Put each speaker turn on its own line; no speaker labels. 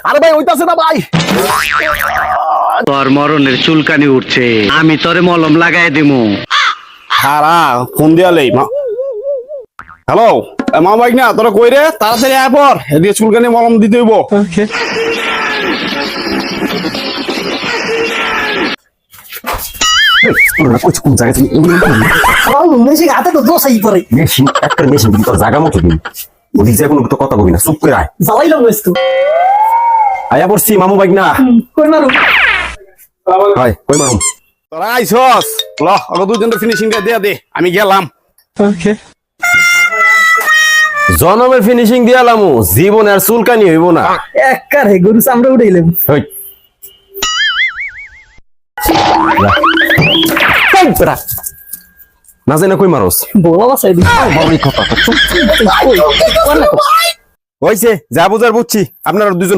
আরে ভাই ওইতাছে না ভাই।
তোর মরণের চুলকানি উঠছে, আমি তোরে মলম লাগাই দিমু।
হারা ফোন দিয়ালেই হ্যালো মা ভাই না তোরা কই রে, তাড়াতাড়ি আয় পর, এদিকে চুলকানি মলম দিতে হইব।
মেশিন হাতে তো দোষাই পরে
মেশিন একটা মেশিন দিবি তোর জায়গা মতো দিবি, ওদিক যায় কোনো তো কথা কবি না, চুপ করে আয়।
জ্বালাইলাম তো
আয়া পড়ছি মামু বাইক না
কই মারু
হয় কই মারুম।
তোরা আইছস ল আগে দুজনের ফিনিশিং দিয়া দে, আমি গেলাম।
জনমের ফিনিশিং দিয়ালামু, জীবন আর চুলকানি হইব না।
এককার হে গরু চামড়া উঠাইলাম
হই। না জানি কই মারস
বলা বাসাই দি
হইছে যা বুঝার বুঝছি, আপনারা দুজন